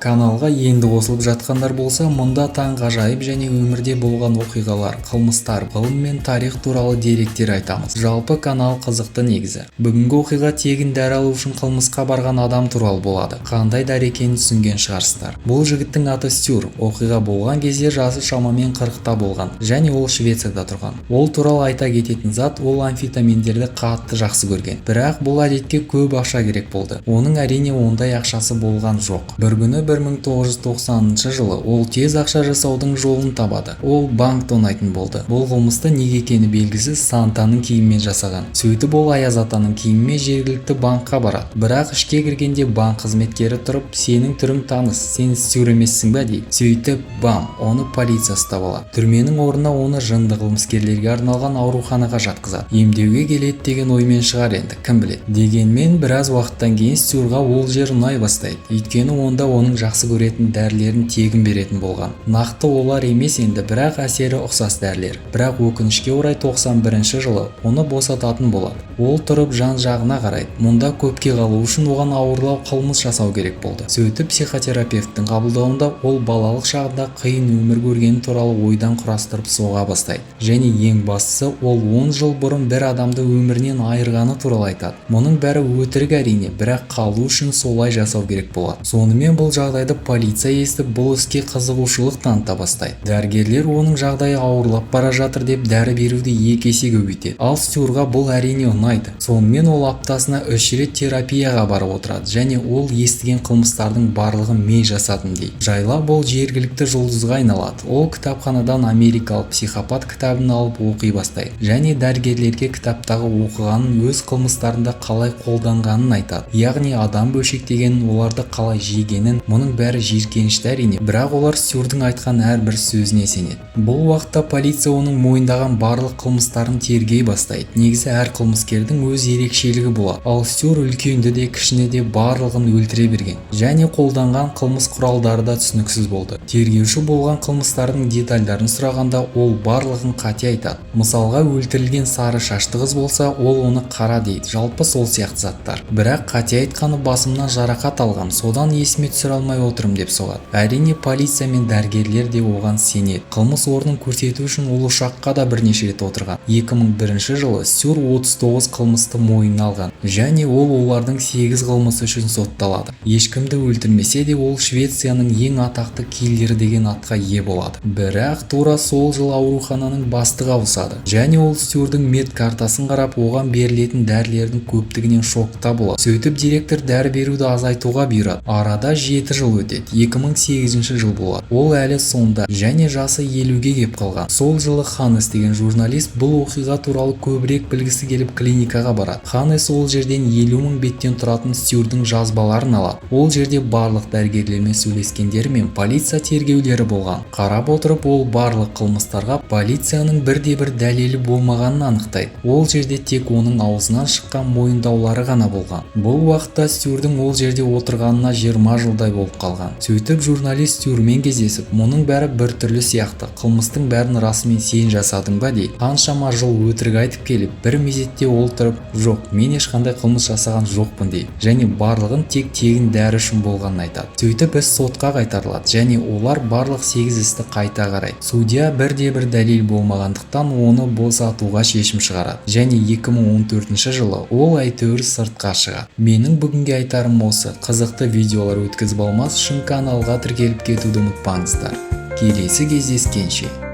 Каналға енді қосылып жатқандар болса, мұнда таңғажайып және өмірде болған оқиғалар, қылмыстар, ғылым мен тарих туралы деректер айтамыз. Жалпы канал қызықты негізі. Бүгінгі оқиға тегін дәрі алу үшін қылмысқа барған адам туралы болады. Қандай дәрі екенін түсінген шығарсыздар. Бұл жігіттің аты Стюр. Оқиға болған кезде жасы шамамен 40-та болған және ол Швецияда тұрған. Ол туралы айта кететін зат, ол амфетаминдерді қатты жақсы көрген. Бірақ бұл әдетке көп ақша керек болды. Оның әрине ондай ақшасы болған жоқ. Бір күні 1990 жылы ол тез ақша жасаудың жолын табады. Ол банк тонайтын болды. Бұл қылмысты неге екені белгісіз Сантаның киімімен жасаған. Сөйтіп ол Аяз атаның киімімен жергілікті банкқа барады. Бірақ ішке кіргенде банк қызметкері тұрып, сенің түрің таныс, сен Стюр емессің бе дейді. Сөйтіп бам, оны полиция ұстап алады. Түрменің орнына оны жынды қылмыскерлерге арналған ауруханаға жатқызады. Емдеуге келеді деген оймен шығар енді, кім біледі. Дегенмен біраз уақыттан кейін Стюрға ол жер ұнай бастайды. Өйткені онда оның жақсы көретін дәрілерін тегін беретін болған. Нақты олар емес енді, бірақ әсері ұқсас дәрілер. Бірақ өкінішке орай 91 жылы оны босататын болады. Ол тұрып жан-жағына қарайды. Мұнда көпке қалу үшін оған ауырлау қылмыс жасау керек болды. Сөйтіп психотерапевттің қабылдауында ол балалық шағында қиын өмір көргені туралы ойдан құрастырып соға бастайды. Және ең бастысы, ол 10 жыл бұрын бір адамды өмірінен айырғаны туралы айтады. Мұның бәрі өтірік әрине, бірақ қалу үшін солай жасау керек болады. Сонымен бұл жағдайды полиция естіп, бұл іске қызығушылық таныта бастайды. Дәрігерлер оның жағдайы ауырлап бара жатыр деп дәрі беруді 2 есе көбейтеді. Ал Стюрға бұл әрине ұнайды. Сонымен ол аптасына 3 рет терапияға барып отырады және ол естіген қылмыстардың барлығын мен жасадым дейді. Жайлап бұл жергілікті жұлдызға айналады. Ол кітапханадан америкалық психопат кітабын алып оқи бастайды және дәрігерлерге кітаптағы оқығанын өз қылмыстарында қалай қолданғанын айтады. Яғни адам бөлшектегенін, оларды қалай жегенін, мұның бәрі жиіркенішті әрине, бірақ олар Стюрдің айтқан әрбір сөзіне сенеді. Бұл уақытта полиция оның мойындаған барлық қылмыстарын тергей бастайды. Негізі әр қылмыскердің өз ерекшелігі болады. Ал Стюр үлкенді де кішіні де барлығын өлтіре берген және қолданған қылмыс құралдары да түсініксіз болды. Тергеуші болған қылмыстардың детальдарын сұрағанда ол барлығын қате айтады. Мысалға, өлтірілген сары шашты қыз болса, ол оны қара дейді. Жалпы сол сияқты заттар. Бірақ қате айтқаны басымнан жарақат алған, содан есіме түсіре алмай отырмын деп соғады. Әрине полиция мен дәрігерлер де оған сенеді. Қылмыс орнын көрсету үшін ол ұшаққа да бірнеше рет отырған. 2001 жылы Стюр 39 қылмысты мойнына алған және ол олардың 8 қылмысы үшін сотталады. Ешкімді өлтірмесе де ол Швецияның ең атақты киллері деген атқа ие болады. Бірақ тура сол жыл аурухананың бастығы ауысады және ол Стюрдің медкартасын қарап, оған берілетін дәрілердің көптігінен шокта болады. Сөйтіп директор дәрі беруді азайтуға бұйырады. Арада 7 жыл өтеді. 2008 жыл болады. Ол әлі сонда және жасы 50-ге кеп қалған. Сол жылы Ханнес деген журналист бұл оқиға туралы көбірек білгісі келіп клиникаға барады. Ханнес ол жерден 50 000 беттен тұратын Стюрдің жазбаларын алады. Ол жерде барлық дәрігерлермен сөйлескендері мен полиция тергеулері болған. Қарап отырып, ол барлық қылмыстарға полицияның бірде-бір дәлелі болмағанын анықтайды. Ол жерде тек оның аузынан шыққан мойындаулары ғана болған. Бұл уақытта Стюрдің ол жерде отырғанына 20 жылдай болып қалған. Сөйтіп журналист Стюрмен кездесіп, мұның бәрі бір түрлі сияқты, қылмыстың бәрін расымен сен жасадың ба дейді. Қаншама жыл өтірік айтып келіп, бір мезетте ол тұрып, жоқ, мен ешқандай қылмыс жасаған жоқпын дейді және барлығын тек тегін дәрі үшін болғанын айтады. Сөйтіп іс сотқа қайтарылады және олар барлық 8 істі қайта қарайды. Судья бірде-бір дәлел болмағандықтан оны босатуға шешім шығарады және 2014 жылы ол әйтеуір сыртқа шығады. Менің бүгінге айтарым осы. Қызықты видеолар өткізіп алмас үшін каналға тіркеліп кетуді ұмытпаңыздар. Келесі кездескенше.